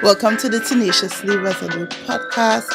Welcome to the Tenaciously Resolute Podcast.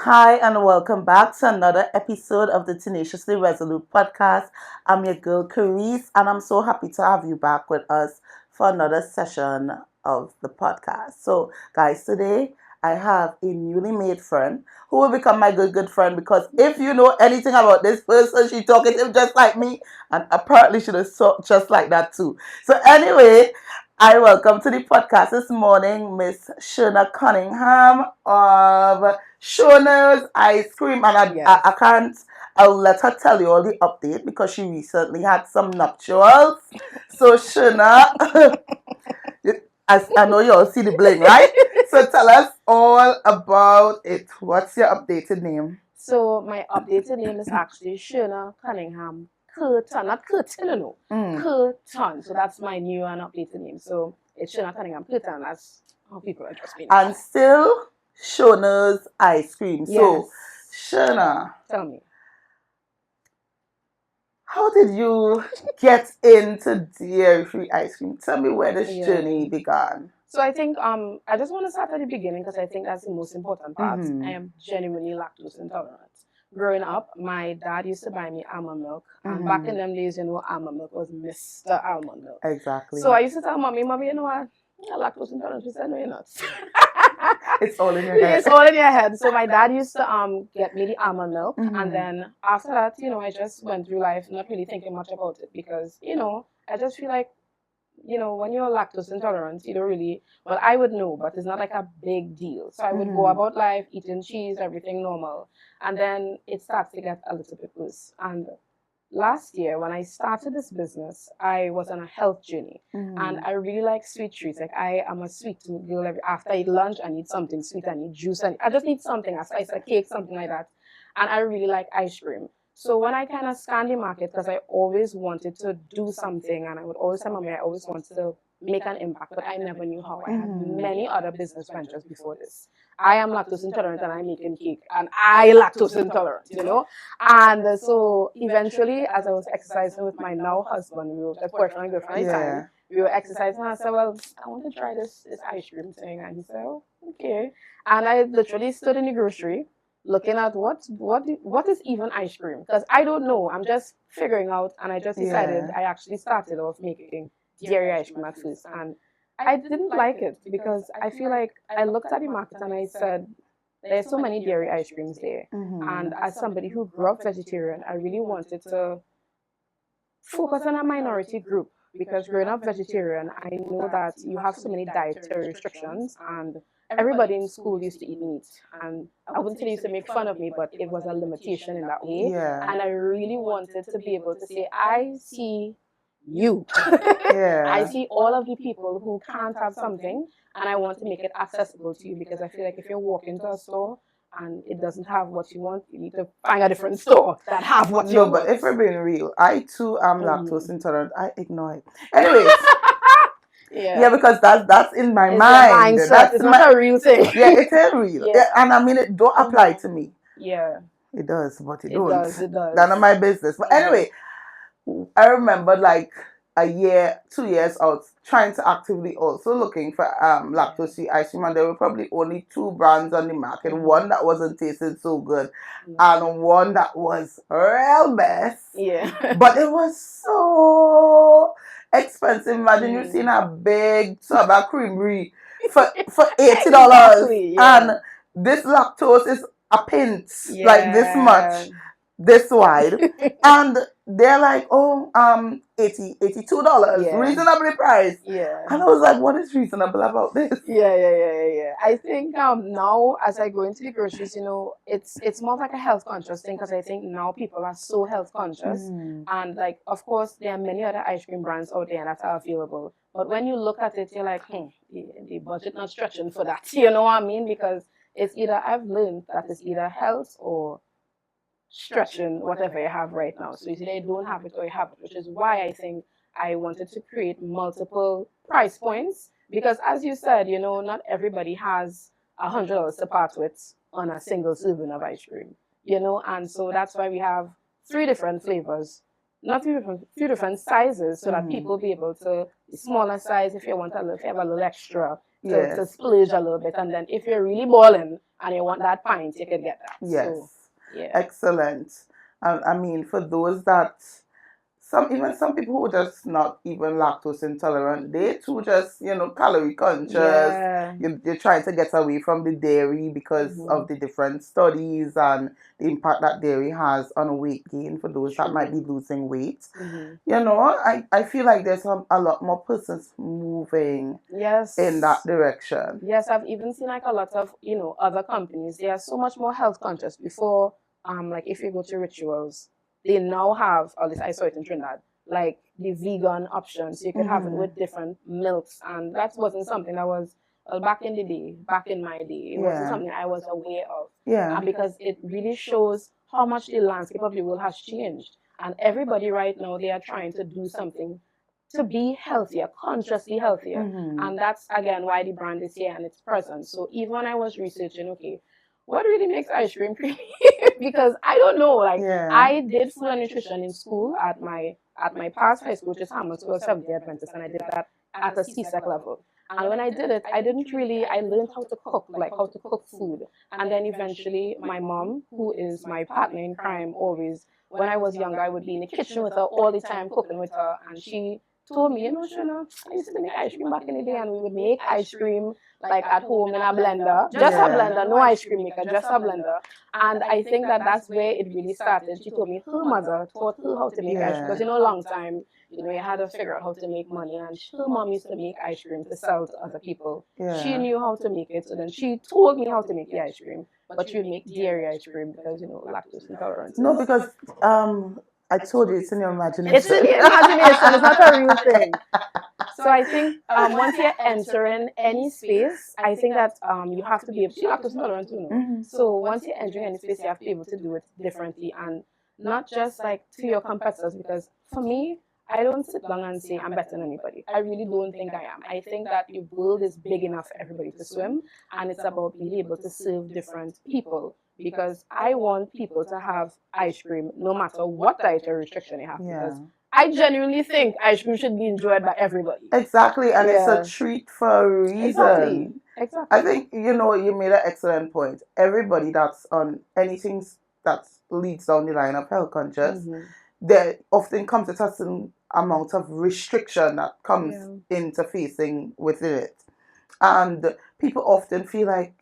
Hi, and welcome back to another episode of the Tenaciously Resolute Podcast. I'm your girl, Carice, and I'm so happy to have you back with us for another session of the podcast. So, guys, today I have a newly made friend who will become my good friend because if you know anything about this person, she's talkative just like me, and apparently she is so just like that too. So, anyway, I welcome to the podcast this morning Miss Sherna Cunningham of Showno's ice cream, and Yes. I can't. I'll let her tell you all the update because she recently had some nuptials. So Sherna, as I know you all see the bling, right? So tell us all about it. What's your updated name? So my updated name is actually Sherna Cunningham Kirton, not Kirton, no, Kirton. So that's my new and updated name. So it's Sherna Cunningham Kirton. That's how people address me now. And still Showno's ice cream. So Sherna, Tell me. how did you get into dairy-free ice cream? Tell me where this journey began. So I think I just want to start at the beginning because I think that's the most important part. I am genuinely lactose intolerant. Growing up, my dad used to buy me almond milk, and back in them days, almond milk was Mr. Almond Milk. Exactly. So I used to tell mommy, you know what? You're lactose intolerant. She said, no, you're not. It's all in your head. It's all in your head. So my dad used to get me the almond milk, and then after that, I just went through life not really thinking much about it because, I just feel like, when you're lactose intolerant, you don't really, well, I would know, but it's not like a big deal. So I would go about life eating cheese, everything normal, and then it starts to get a little bit worse. And last year, when I started this business, I was on a health journey, and I really like sweet treats. Like I am a sweet tooth girl. After I eat lunch, I need something sweet. I need juice, and I just need something, a slice of cake, something like that. And I really like ice cream. So when I kind of scanned the market, because I always wanted to do something, and I would always tell mommy I always wanted to make an impact, but I never knew how. I had many other business ventures before this. I am lactose intolerant and I'm making cake, and I lactose intolerant, And so eventually, as I was exercising with my now husband, we were like boyfriend and girlfriend at the time, we were exercising, and I said, well, I want to try this ice cream thing. And he said, oh, okay. And I literally stood in the grocery looking at what is even ice cream, because I don't know. I'm just figuring out, and I just decided I actually started off making dairy ice cream at first, and I didn't like it because I feel like I looked at the market and I said, there's so many dairy ice creams there. And as somebody who grew up vegetarian, I really wanted to focus on a minority group, because growing up vegetarian, I know that you have so many dietary restrictions, and everybody in school used to eat meat. And I wouldn't say they used to make fun of me, but it was a limitation in that way. And I really wanted to be able to say, I see you. I see all of the people who can't have something, and I want to make it accessible to you, because I feel like if you walk into a store and it doesn't have what you want, you need to find a different store that have what you want. No, but if we're being real, I too am lactose intolerant. I ignore it. Anyways. Yeah, because that's in my mind. That's it's not a real thing. Yeah, it is real. Yeah, and I mean, it don't apply to me. Yeah. It does, but it It don't. does. None of my business. But anyway, I remember like a year, 2 years out, trying to actively also looking for lactose-free ice cream, and there were probably only 2 brands on the market. One that wasn't tasting so good, and one that was real mess. Yeah. But it was so expensive. Imagine you've seen a big tub of creamery for $80. Exactly, and this lactose is a pint, like this much, this wide, and they're like, oh, $82, reasonably priced. And I was like, what is reasonable about this? Yeah. I think now, as I go into the groceries, it's more like a health conscious thing, because I think now people are so health conscious, and like, of course, there are many other ice cream brands out there that are available, but when you look at it, you're like, the budget not stretching for that. You know what I mean? Because it's either I've learned that it's either health or stretching whatever you have right now. So it's either you don't have it or you have it, which is why I think I wanted to create multiple price points because, as you said, not everybody has $100 to part with on a single serving of ice cream, and so that's why we have three different flavors, not few different sizes, so that people be able to the smaller size if you want if you have a little extra to splurge a little bit, and then if you're really balling and you want that pint, you can get that. Yes. So, yeah. Excellent. I mean, for those that some people who are just not even lactose intolerant, they too just calorie conscious. Yeah. You're trying to get away from the dairy because of the different studies and the impact that dairy has on weight gain for those that might be losing weight. I feel like there's a lot more persons moving in that direction. Yes, I've even seen like a lot of other companies. They are so much more health conscious. Before like if you go to Rituals, they now have, at least I saw it in Trinidad, like the vegan options. So you could have it with different milks, and that wasn't something that was back in my day. It wasn't something I was aware of. Yeah. Because it really shows how much the landscape of the world has changed, and everybody right now they are trying to do something to be healthier, consciously healthier, and that's again why the brand is here and it's present. So even when I was researching, okay, what really makes ice cream creamy? Because I don't know. Like I did food and nutrition in school at my past high school, which is Hamilton School of Seventh-day Adventist, and I did that at a CSEC level. And when I did it, I learned how to cook, like how to cook food. And then eventually my mom, who is my partner in crime always, when I was younger, I would be in the kitchen with her all the time, cooking with her. And she told me, Sherna, I used to make ice cream back in the day, and we would make ice cream like at home in a blender, just a blender, no ice cream maker, just a blender. And I think that that's where it really started. She told me her mother taught her how to make ice cream because a long time, you had to figure out how to make money, and her mom used to make ice cream to sell to other people. She knew how to make it, so then she told me how to make the ice cream, but she would make dairy ice cream because lactose intolerance. No, because I told you it's in your imagination. It's in your imagination. It's not a real thing. So I think once you're entering any space, I think that you have to be able to lactose intolerant too. So once you're entering any space, you have to be able to do it differently and not just like to your competitors. Because for me, I don't sit down and say I'm better than anybody. I really don't think I am. I think that the world is big enough for everybody to swim, and it's about being able to serve different people. Because I want people to have ice cream no matter what dietary restriction they have. Because I genuinely think ice cream should be enjoyed by everybody. Exactly, and it's a treat for a reason. Exactly. I think you made an excellent point. Everybody that's on anything that leads down the line of health conscious, there often comes a certain amount of restriction that comes into facing within it, and people often feel like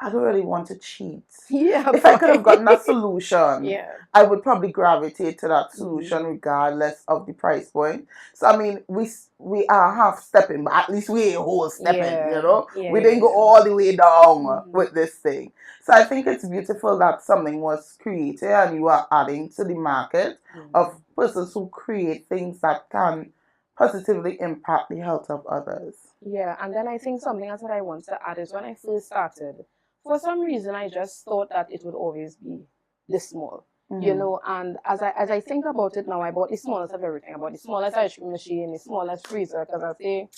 I don't really want to cheat. If I could have gotten a solution, I would probably gravitate to that solution regardless of the price point. So I mean, we are half stepping, but at least we ain't whole stepping. We didn't go all the way down with this thing. So I think it's beautiful that something was created and you are adding to the market of persons who create things that can positively impact the health of others. Yeah, and then I think something else that I want to add is when I first started, for some reason I just thought that it would always be this small. And as I think about it now, I bought the smallest of everything. I bought the smallest ice cream machine, the smallest freezer, because I say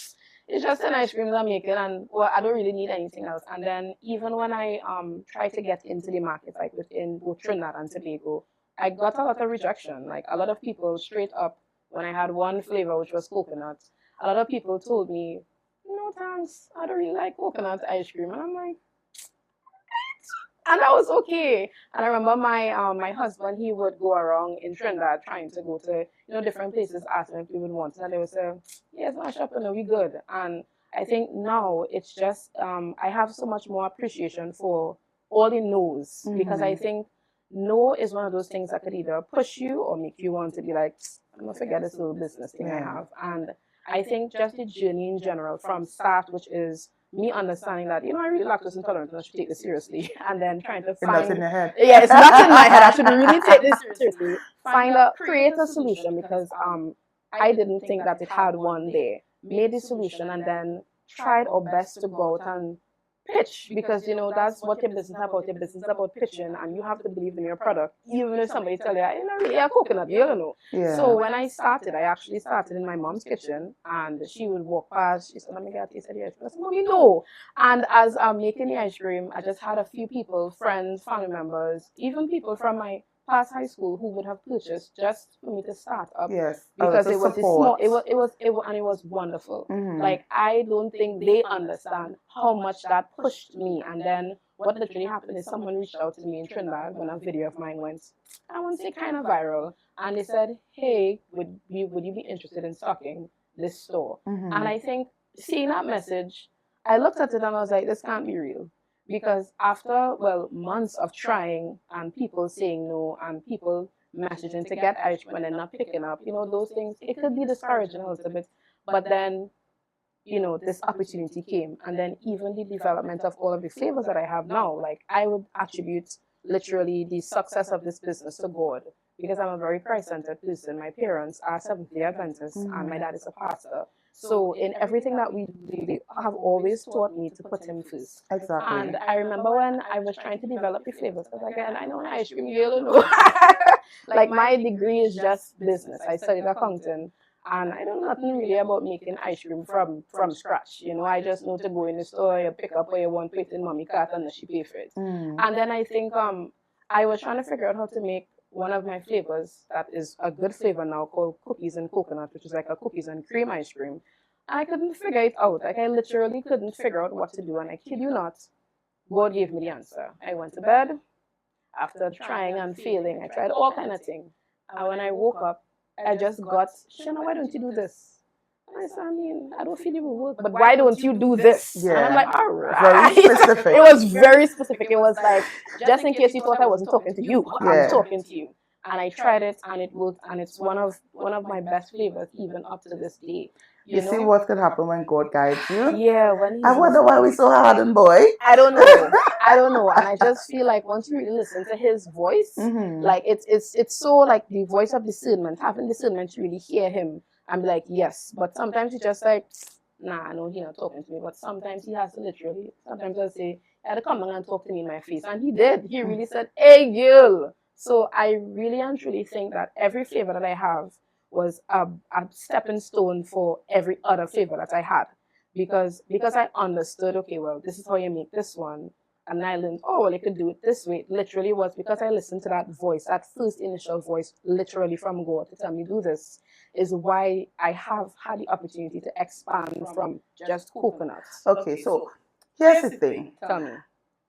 it's just an ice cream I'm making, and I don't really need anything else. And then even when I try to get into the market, like within both Trinidad and Tobago, I got a lot of rejection. Like a lot of people straight up, when I had one flavor which was coconut, a lot of people told me, no thanks, I don't really like coconut ice cream. And I'm like, and that was okay. And I remember my husband, he would go around in Trinidad trying to go to different places, asking if we would want it, and they would say, yes, my shop, we good. And I think now it's just I have so much more appreciation for all the no's, because I think no is one of those things that could either push you or make you want to be like, I'm gonna forget this little business thing I have. And I think just the journey in general from start, which is me understanding that, I really lactose intolerant and I should take this seriously. And then trying to find... It's not in your head. Yeah, it's not in my head. I should really take this seriously. Create a solution, because I didn't think that it had one there. Made the solution and then tried our best to go out and pitch, because that's what your business is about. Your business is about pitching, and you have to believe in your product, even if somebody tell you, really a coconut, you don't know. Yeah. So when I started, I actually started in my mom's kitchen, and she would walk past. She said, "Let me get a taste of the ice cream." I said, "Mommy, no." And as I'm making the ice cream, I just had a few people, friends, family members, even people from my past high school who would have purchased just for me to start up. Yes. Because it was a small, support. and it was wonderful. Like, I don't think they understand how much that pushed me. And then what literally happened is someone reached out to me in Trinidad when a video of mine went, I won't say kind of viral, and they said, "Hey, would you be interested in stocking this store?" And I think, seeing that message, I looked at it and I was like, this can't be real. Because after, well, months of trying and people saying no and people messaging to get ice cream and then not picking up, those things, it could be discouraging a little bit. But then, this opportunity came. And then even the development of all of the flavors that I have now, like, I would attribute literally the success of this business to God. Because I'm a very Christ-centered person. My parents are Seventh-day Adventists, and my dad is a pastor. So in everything that we do, they have always taught me to put him first. Exactly. And I remember when I was trying to develop the flavors, because again, I know an ice cream girl, like, my degree is just business. I studied accounting, and I don't know nothing really about making ice cream from scratch. I just know to go in the store, you pick up what you want, put it in mommy cart, and then she pay for it. And then I think I was trying to figure out how to make one of my flavors that is a good flavor now, called cookies and coconut, which is like a cookies and cream ice cream. And I couldn't figure it out. Like, I literally couldn't figure out what to do. And I kid you not, God gave me the answer. I went to bed. After trying and failing, I tried all kind of things. And when I woke up, I just got, Sherna, why don't you do this? And I said, I don't feel it will work, but why don't you do this? Yeah. And I'm like, all Very right. specific. It was very specific. It was like, just in case you thought I wasn't talking to you, Yeah. I'm talking to you. And I tried it, and it worked, and it's one of my best flavors even up to this day. You see what could happen when God guides you? Yeah, when I wonder why we're so hardened, boy. I don't know. And I just feel like once you really listen to his voice, like, it's so like the voice of discernment, having discernment to really hear him and be like, yes. But sometimes he's just like, nah, no, he's not talking to me. But sometimes he has to literally, sometimes I'll say, he had to come down and talk to me in my face. And he did. He really said, hey, girl. So I really and truly think that every flavor that I have was a stepping stone for every other flavor that I had. Because I understood, okay, well, this is how you make this one. And I learned, oh, well, you could do it this way. It literally was because I listened to that voice, that first initial voice, literally from God to tell me do this, is why I have had the opportunity to expand from just coconuts. Okay, so here's the thing. Tell me.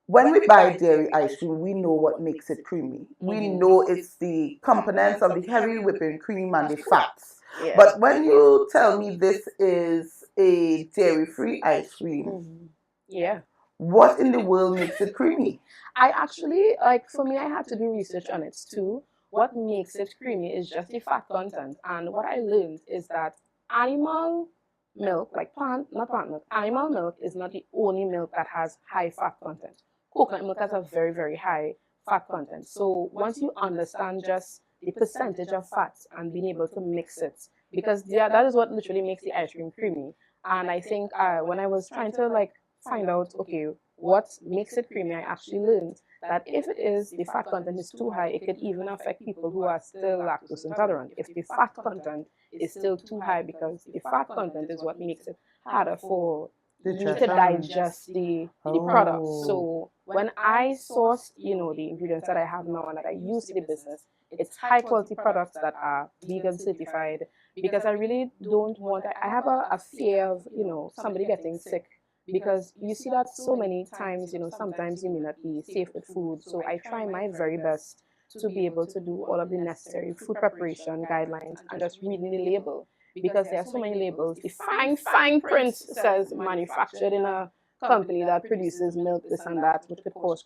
When we buy dairy ice cream, we know what makes it creamy. We know it's the components of the heavy whipping cream and the fats. Yeah. But when you tell me this is a dairy-free ice cream, yeah, what in the world makes it creamy? I actually, like, for me, I had to do research on it too. What makes it creamy is just the fat content. And what I learned is that animal milk, like not plant milk, animal milk is not the only milk that has high fat content. Coconut milk has a very, very high fat content. So once you understand just the percentage of fats and being able to mix it, because that is what literally makes the ice cream creamy. And I think when I was trying to, like, find out, okay, what makes it creamy, I actually learned that if it is, the fat content is too high, it could even affect people who are still lactose intolerant. If the fat content is still too high, because the fat content is what makes it harder for you to digest the product. So when I sourced, the ingredients that I have now and that I use in the business, it's high quality products that are vegan certified, because I really don't want, I have a fear of, somebody getting sick, because you see that so many times, sometimes you may not be safe with food. So I try my very best to be able to do all of the necessary food preparation guidelines and just reading the label, because there are so many labels. The fine print says manufactured in a company that produces milk, this and that, which could cause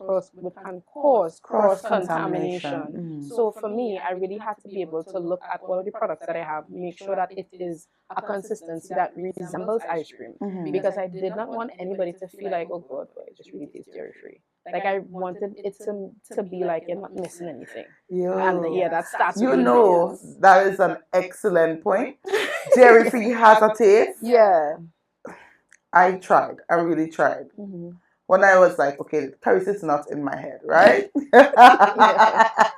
cross contamination. So for me, I really had to be able to look at all of the products that I have, make sure that it is a consistency that resembles ice cream, because I did not want anybody to feel like, oh God, it just really tastes dairy free. Like, I wanted it to be like you're not missing anything. And yeah, that starts. That is an excellent point. Dairy free has a taste. Yeah. I tried. I really tried. when I was like, okay, Paris is not in my head, right?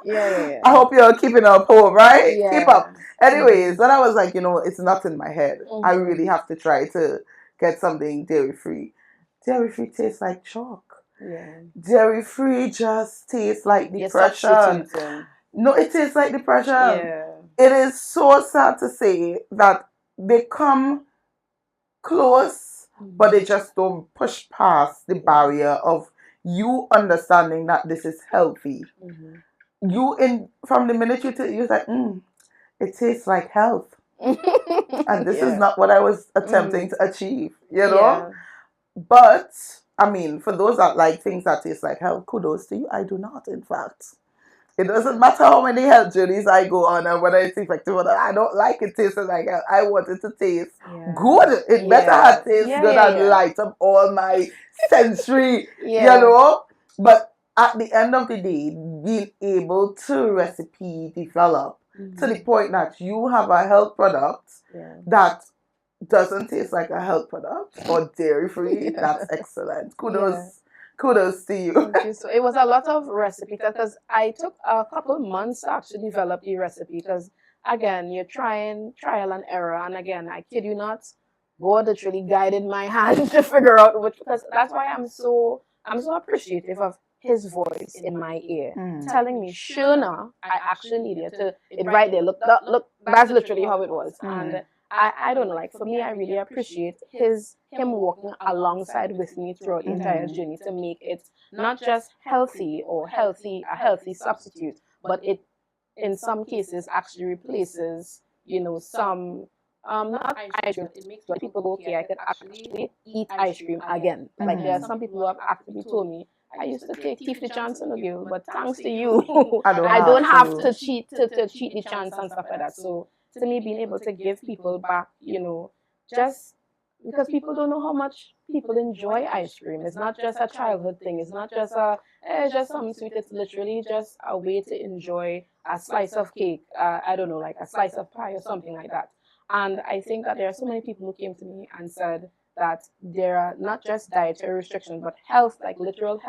Yeah. I hope you're keeping up home, right? Keep Yeah. up. Anyways, when I was like, it's not in my head. I Mhm. really have to try to get something dairy free. Dairy free tastes like chalk. Yeah. Dairy free just tastes like You're depression. substituting. No, it tastes like depression. Yeah. It is so sad to say that they come close, but they just don't push past the barrier of you understanding that this is healthy. You from the minute you're like, it tastes like health, and this is not what I was attempting to achieve, Yeah. But I mean, for those that like things that taste like health, kudos to you. I do not, in fact. It doesn't matter how many health journeys I go on and whether it's effective or not. I don't like it tasting like health. I want it to taste good. It better have taste good and light up all my sensory, But at the end of the day, being able to recipe develop to the point that you have a health product that doesn't taste like a health product or dairy free, that's excellent. Kudos to you. Thank you. So it was a lot of recipe because I took a couple months to actually develop the recipe because again, you're trying trial and error, and again, I kid you not, God literally guided my hand to figure out which, because that's why I'm so appreciative of his voice in my ear telling me, Sherna, I actually needed to it right there. Look, that's literally how it was. And I don't know, like for me, I really appreciate him walking alongside with me throughout the entire journey to make it not just healthy or a healthy substitute, but it in some cases actually replaces, some not ice cream. It makes people go, okay, I could actually eat ice cream again. Like there are some people who have actually told me, I used to take teeth the chance on the girl, but thanks to you, I don't have to cheat to cheat the chance and stuff like that. So to me, being able to give people back, just because people don't know how much people enjoy ice cream. It's not just a childhood thing. It's not just just something sweet. It's literally just a way to enjoy a slice of cake. I don't know, like a slice of pie or something like that. And I think that there are so many people who came to me and said that there are not just dietary restrictions, but health, like literal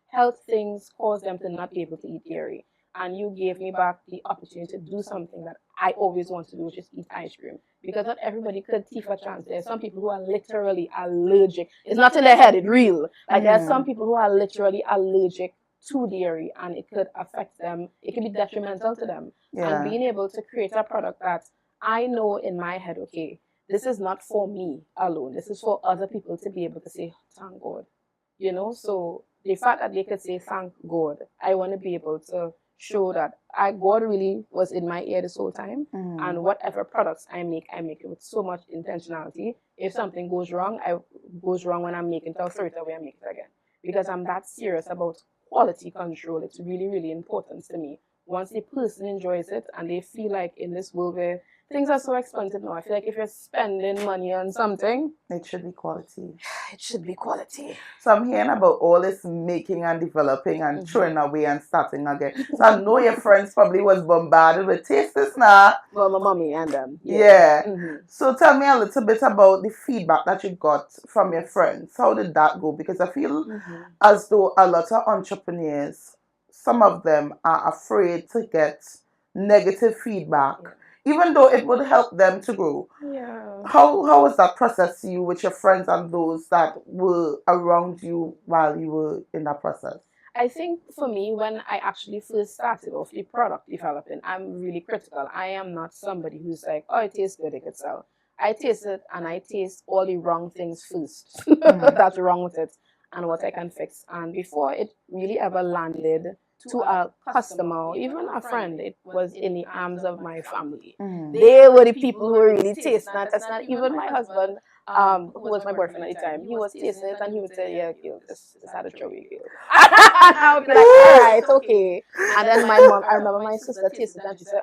health things cause them to not be able to eat dairy. And you gave me back the opportunity to do something that I always want to do, which is eat ice cream. Because not everybody could teeth a chance. There are some people who are literally allergic. It's not in their head, it's real. Like there are some people who are literally allergic to dairy and it could affect them. It could be detrimental to them. And being able to create a product that I know in my head, okay, this is not for me alone. This is for other people to be able to say, thank God. So the fact that they could say, thank God, I want to be able to show that God really was in my ear this whole time. And whatever products I make it with so much intentionality. If something goes wrong, goes wrong when I'm making it, I'll throw it away and make it again. Because I'm that serious about quality control. It's really, really important to me. Once the person enjoys it and they feel like in this world where things are so expensive now, I feel like if you're spending money on something, it should be quality. It should be quality. So I'm hearing about all this making and developing and throwing away and starting again. So I know your friends probably was bombarded with taste this now. Well, my mommy and them. So tell me a little bit about the feedback that you got from your friends. How did that go? Because I feel as though a lot of entrepreneurs, some of them are afraid to get negative feedback. Even though it would help them to grow. How was that process for you with your friends and those that were around you while you were in that process? I think for me, when I actually first started off the product developing, I'm really critical. I am not somebody who's like, oh, it tastes good, it could sell. I taste it and I taste all the wrong things first. That's wrong with it and what I can fix. And before it really ever landed to a customer or even a friend, it was in the arms of my family. They were the people who were really tasting it. That's not even my husband, who was my boyfriend at the time. He was tasting it and he would say, yeah, Gil, this had a chewy Gil. And I would be like, all right, okay. And then my mom, I remember my sister tasted it and she said,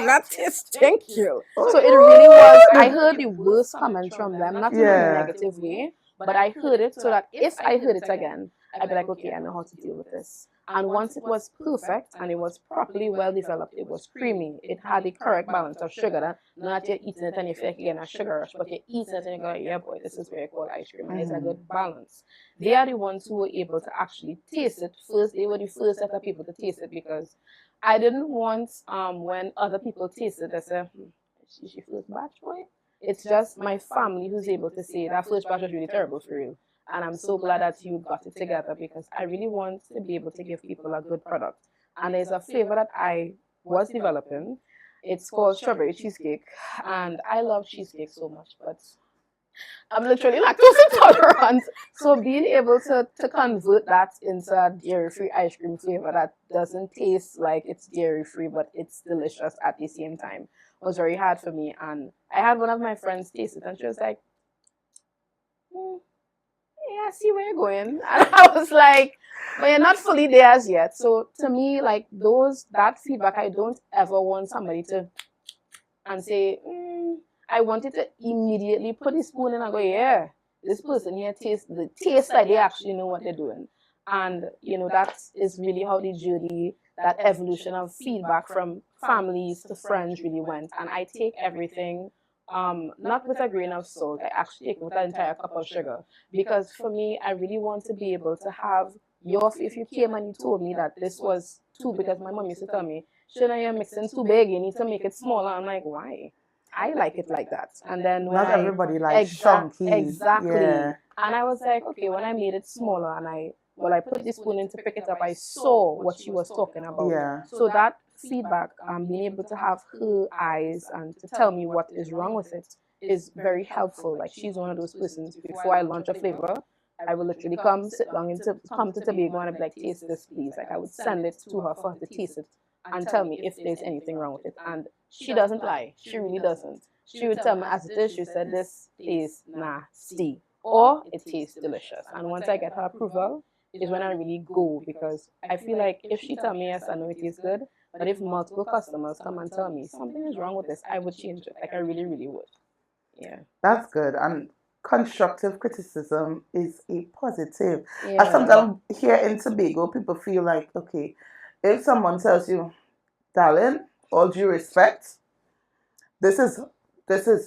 that tastes, thank you. So it really was, I heard the worst comments from them, not in a negative way, but I heard it so that if I heard it again, I'd be like, okay, I know how to deal with this. And once it was perfect and it was properly well developed, it was creamy. It had the correct balance of sugar. That not you're eating it and you feel like you're getting a sugar rush, but you're eating it and you go, yeah, boy, this is very cold ice cream. And it's a good balance. They are the ones who were able to actually taste it first. They were the first set of people to taste it because I didn't want when other people taste it, they say, she first batch, boy. It's just my family who's able to say that first batch was really terrible for you. And I'm so glad that you got it together because I really want to be able to give people a good product. And there's a flavor that I was developing. It's called strawberry cheesecake. And I love cheesecake so much, but I'm literally lactose intolerant. So being able to convert that into a dairy-free ice cream flavor that doesn't taste like it's dairy-free, but it's delicious at the same time was very hard for me. And I had one of my friends taste it and she was like, yeah, I see where you're going. And I was like, but you're not fully there as yet. So to me, like that feedback, I don't ever want somebody to and say, I wanted to immediately put the spoon in and go, yeah, this person here tastes like they actually know what they're doing. And, that is really how the journey, that evolution of feedback from families to friends really went. And I take everything, not with a grain of salt. I actually take it with an entire cup of sugar. Because for me, I really want to be able to have if you came and you told me that this was too, because my mom used to tell me, Sherna, you're mixing too big, you need to make it smaller. I'm like, why? I like it like that. And then when not everybody likes chunky. Exactly. Yeah. And I was like, okay, when I made it smaller and I put the spoon in to pick it up, I saw what she was talking about. Yeah. So that feedback, being able to have her eyes and to tell me what is wrong with it is very helpful. Like she's one of those persons, before I launch a flavor, I will literally sit down and come to Tobago and I'd be like, taste this please. Like I would send it to her for her to taste it and tell me if there's anything wrong with it. And she doesn't lie. She really doesn't. She would tell me as it is, she said, this tastes nasty or it tastes delicious. And once I get her approval is when I really go, because I feel like if she tell me yes, I know it tastes good, but if multiple customers come and tell me something is wrong with this, I would change it. Like I really, really would. Yeah. That's good. And constructive criticism is a positive. Yeah. And sometimes here in Tobago, people feel like, okay, if someone tells you, darling, all due respect, this is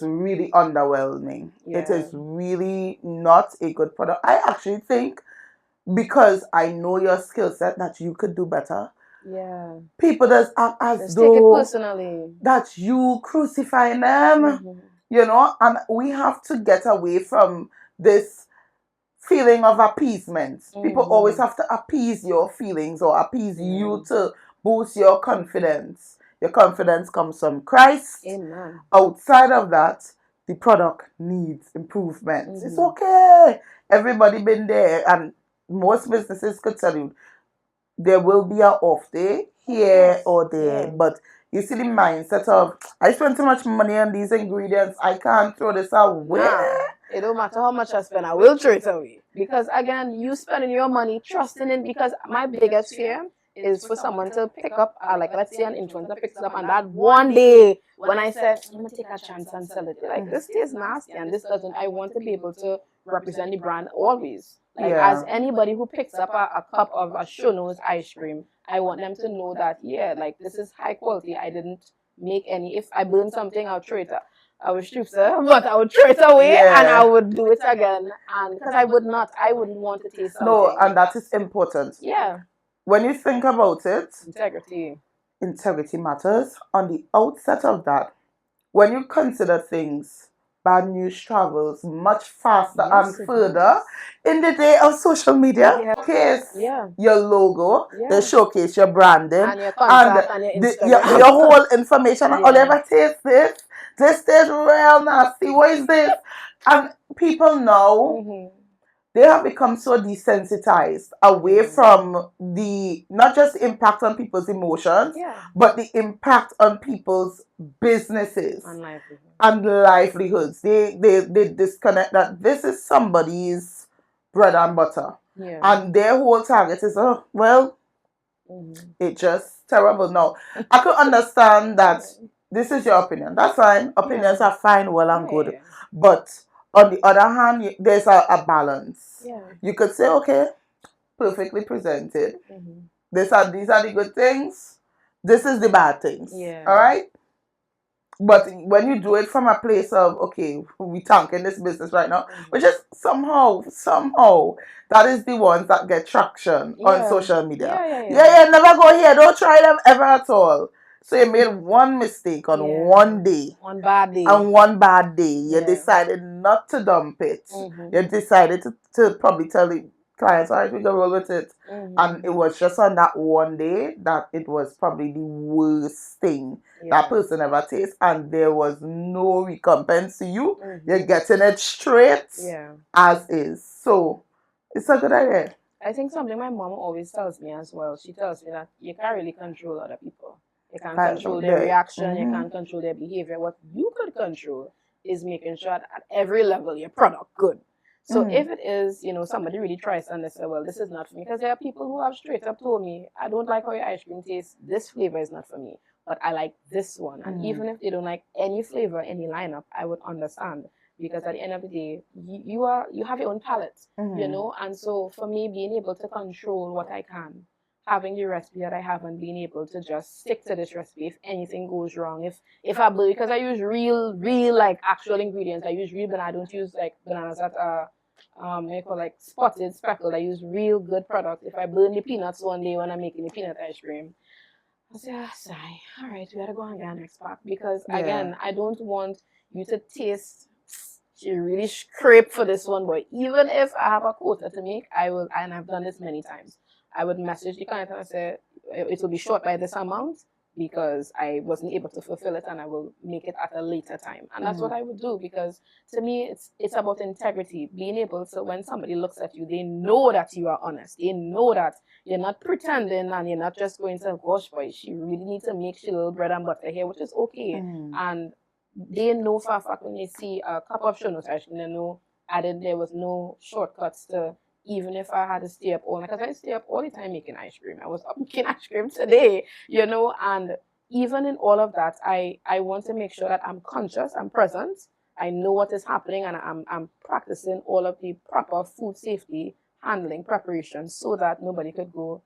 really underwhelming. Yeah. It is really not a good product. I actually think because I know your skill set that you could do better. Yeah. People just act as though take it personally that you crucifying them. And we have to get away from this feeling of appeasement. People always have to appease your feelings or appease you to boost your confidence. Your confidence comes from Christ. Amen. Outside of that, the product needs improvement. It's okay. Everybody been there, and most businesses could tell you there will be an off day here or there, but you see the mindset of, I spent too much money on these ingredients, I can't throw this away. It don't matter how much I spend, I will throw it away. Because again, you spending your money, trusting it, because my biggest fear is for someone to pick up, like let's say an influencer picks it up, and that one day when I said, I'm going to take a chance and sell it, like this tastes nasty and this doesn't, I want to be able to represent the brand always. Like as anybody who picks up a cup of a Sherno's ice cream, I want them to know that, like this is high quality. I didn't make any, if I burn something, I'll throw it up. I would strip her, but I would throw it away and I would do it again. And because I wouldn't want to taste something. No, and that is important. Yeah. When you think about it, integrity matters. On the outset of that, when you consider things, bad news travels much faster and further in the day of social media. Showcase your logo, they showcase your branding, and your contact and your whole information. Or ever taste this? This tastes real nasty. What is this? And people now, they have become so desensitized away from the, not just the impact on people's emotions, but the impact on people's businesses and livelihoods. They disconnect that this is somebody's bread and butter. And their whole target is, it's just terrible. Now, I could understand that this is your opinion. That's fine. Opinions are fine, well and good. But on the other hand, there's a balance. You could say, okay, perfectly presented. these are the good things. This is the bad things. Yeah. All right. But when you do it from a place of, okay, we tanking this business right now, which is somehow, that is the ones that get traction on Yeah. social media. Yeah. Yeah, never go here. Don't try them ever at all. So you made one mistake on one day. One bad day. And one bad day, you Yeah. decided not to dump it. Mhm. You decided to probably tell the clients, all right, we can roll with it. And it was just on that one day that it was probably the worst thing that person ever tastes, and there was no recompense to you. You're getting it straight as is. So it's a good idea. I think something my mom always tells me as well. She tells me that you can't really control other people. You can't control their reaction. You can't control their behavior. What you could control is making sure that at every level your product good. So if it is, somebody really tries and they say, well, this is not for me, because there are people who have straight up told me, I don't like how your ice cream tastes. This flavor is not for me, but I like this one. And even if they don't like any flavor, any lineup, I would understand, because at the end of the day, you have your own palate, and so for me, being able to control what I can, having the recipe that I have and being able to just stick to this recipe if anything goes wrong. If I because I use real like actual ingredients. I use real banana. I don't use like bananas that are like spotted, speckled. I use real good product. If I burn the peanuts one day when I'm making the peanut ice cream, I say, sigh. All right, we gotta go and get next pack, because again, I don't want you to taste. She really scrape for this one, but even if I have a quota to make, I will, and I've done this many times. I would message the client and I say, it will be short by this amount because I wasn't able to fulfill it, and I will make it at a later time. And that's what I would do, because to me, it's about integrity. Being able to, when somebody looks at you, they know that you are honest. They know that you're not pretending, and you're not just going to, gosh, boy, she really needs to make she little bread and butter here, which is okay. And they know for a fact when they see a cup of Sherno ice cream, they know there was no shortcuts to, even if I had to stay up all night, because I stay up all the time making ice cream. I was up making ice cream today, and even in all of that, I want to make sure that I'm conscious, I'm present, I know what is happening, and I'm practicing all of the proper food safety handling preparations, so that nobody could go,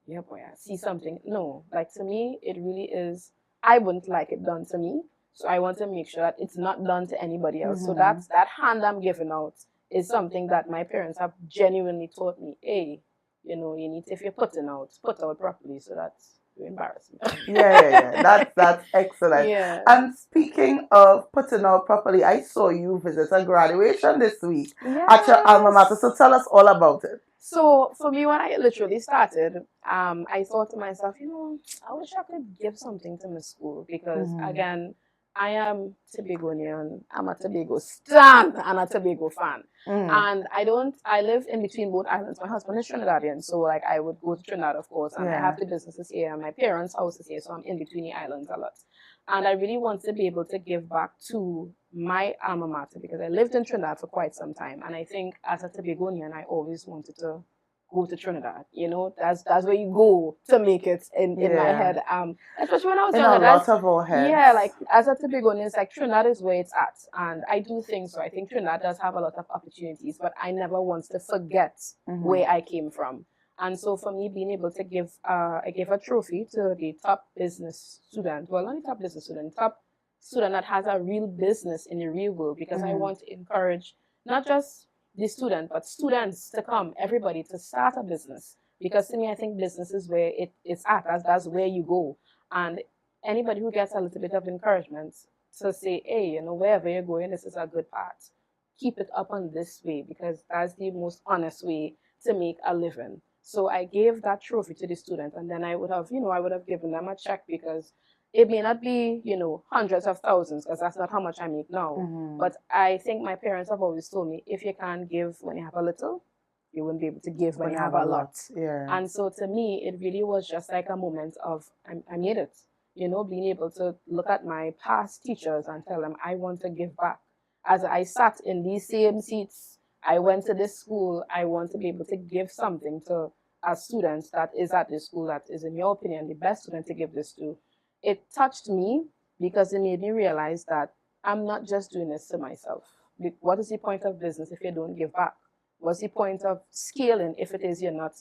yeah, boy, I see something. No, like, to me, it really is, I wouldn't like it done to me. So I want to make sure that it's not done to anybody else. So that hand I'm giving out is something that my parents have genuinely taught me. Hey, you need to, if you're put out properly, so that you embarrass me. That's excellent. Yeah. And speaking of putting out properly, I saw you visit a graduation this week at your alma mater. So tell us all about it. So for me, when I literally started, I thought to myself, I wish I could give something to my school, because again, I am Tobagonian. I'm a Tobago stan and a Tobago fan. And I live in between both islands. My husband is Trinidadian, so like I would go to Trinidad, of course, and I have the businesses here, and my parents' house is here, so I'm in between the islands a lot. And I really want to be able to give back to my alma mater, because I lived in Trinidad for quite some time. And I think as a Tobagonian, I always wanted to go to Trinidad. That's where you go to make it in my head. Especially when I was younger. In a lot of our heads. Yeah, like as a Tobagonian, it's like Trinidad is where it's at. And I do think so. I think Trinidad does have a lot of opportunities, but I never want to forget where I came from. And so for me, being able to give, I gave a trophy to the top business student. Well, not the top business student, top student that has a real business in the real world, because I want to encourage not just the student, but students to come, everybody to start a business. Because to me, I think business is where it's at. That's where you go. And anybody who gets a little bit of encouragement to say, hey, wherever you're going, this is a good path. Keep it up on this way, because that's the most honest way to make a living. So I gave that trophy to the student, and then I would have given them a check, because it may not be, hundreds of thousands, because that's not how much I make now. But I think my parents have always told me, if you can't give when you have a little, you won't be able to give when you have a lot. And so to me, it really was just like a moment of, I made it. Being able to look at my past teachers and tell them, I want to give back. As I sat in these same seats, I went to this school, I want to be able to give something to a student that is at this school, that is, in your opinion, the best student to give this to. It touched me, because it made me realize that I'm not just doing this to myself. What is the point of business if you don't give back? What's the point of scaling if it is you're not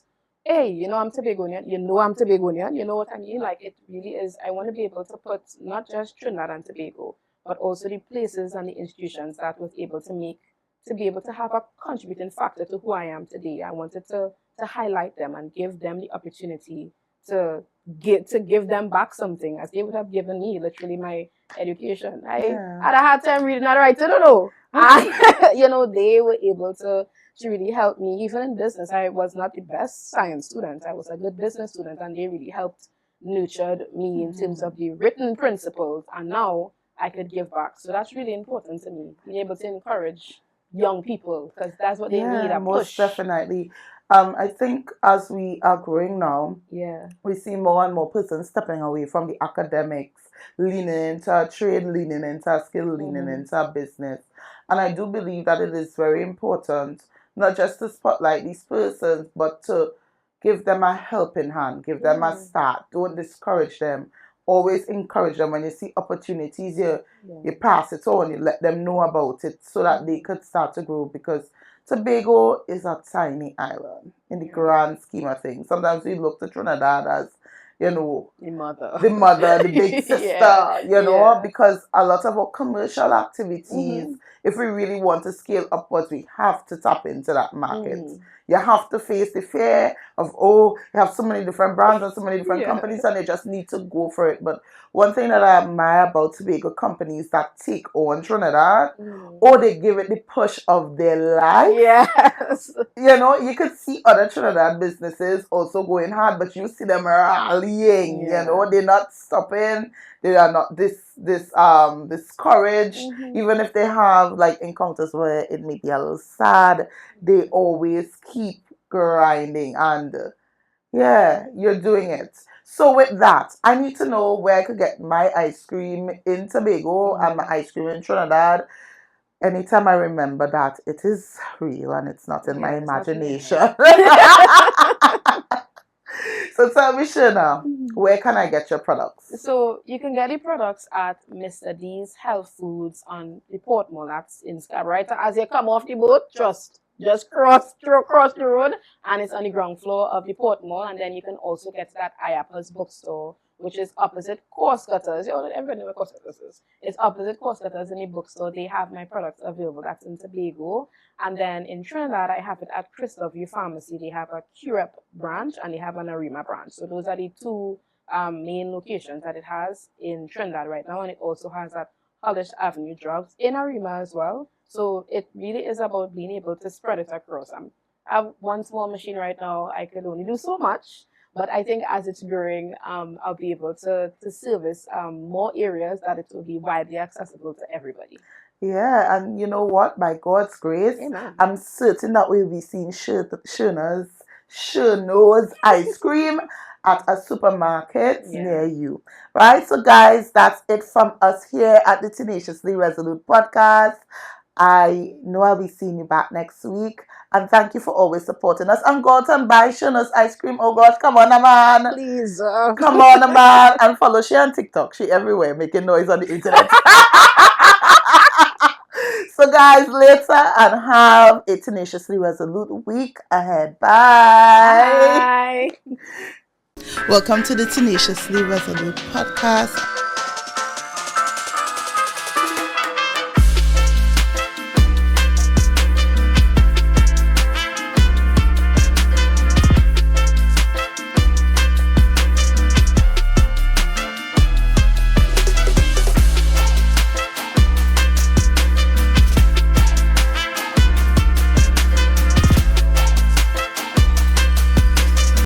hey, I'm Tobagonian. I'm Tobagonian. You know what I mean? Like, it really is. I want to be able to put not just Trinidad and Tobago, but also the places and the institutions that was able to be able to have a contributing factor to who I am today. I wanted to highlight them and give them the opportunity to give them back something as they would have given me, literally, my education. I had a hard time reading and writing, I don't know. And, they were able to really help me. Even in business, I was not the best science student. I was a good business student, and they really helped nurtured me in terms of the written principles. And now I could give back. So that's really important to me, being able to encourage young people, because that's what they need, a most push. definitely. I think as we are growing now, we see more and more persons stepping away from the academics, leaning into a trade, leaning into a skill, leaning into a business. And I do believe that it is very important, not just to spotlight these persons, but to give them a helping hand, give them a start. Don't discourage them. Always encourage them. When you see opportunities, you pass it on, you let them know about it so that they could start to grow, because Tobago is a tiny island in the grand scheme of things. Sometimes we look to Trinidad as, the mother, the big sister, because a lot of our commercial activities, if we really want to scale upwards, we have to tap into that market. You have to face the fear of, you have so many different brands and so many different companies, and you just need to go for it. But one thing that I admire about Tobago companies that take on Trinidad, they give it the push of their life. Yes. You could see other Trinidad businesses also going hard, but you see them rallying. They're not stopping. They are not discouraged. Even if they have like encounters where it may be a little sad, they always keep grinding, and you're doing it. So with that, I need to know where I could get my ice cream in Tobago and my ice cream in Trinidad. Anytime I remember that it is real and it's not in my imagination. So tell me, Sherna, where can I get your products? So you can get the products at Mr. D's Health Foods on the Port Mall. That's in Scarborough. Right as you come off the boat, just cross the road, and it's on the ground floor of the Port Mall. And then you can also get that IAPA's bookstore, which is opposite Course Cutters. Everybody knows where Course Cutters is. It's opposite Course Cutters in the bookstore. They have my products available. That's in Tobago. And then in Trinidad, I have it at Christopher Pharmacy. They have a Curep branch and they have an Arima branch. So those are the two main locations that it has in Trinidad right now. And it also has at Hollis Avenue Drugs in Arima as well. So it really is about being able to spread it across. I have one small machine right now. I could only do so much. But I think as it's growing, I'll be able to service more areas that it will be widely accessible to everybody. Yeah, and you know what? By God's grace, I'm certain that we'll be seeing Sherno's ice cream at a supermarket near you. Right? So guys, that's it from us here at the Tenaciously Resolute Podcast. I know I'll be seeing you back next week. And thank you for always supporting us. And go out and buy Sherna's ice cream. Oh gosh, come on, man. Please. Come on, man. And follow she on TikTok. She everywhere making noise on the internet. So guys, later, and have a tenaciously resolute week ahead. Bye. Bye. Welcome to the Tenaciously Resolute Podcast.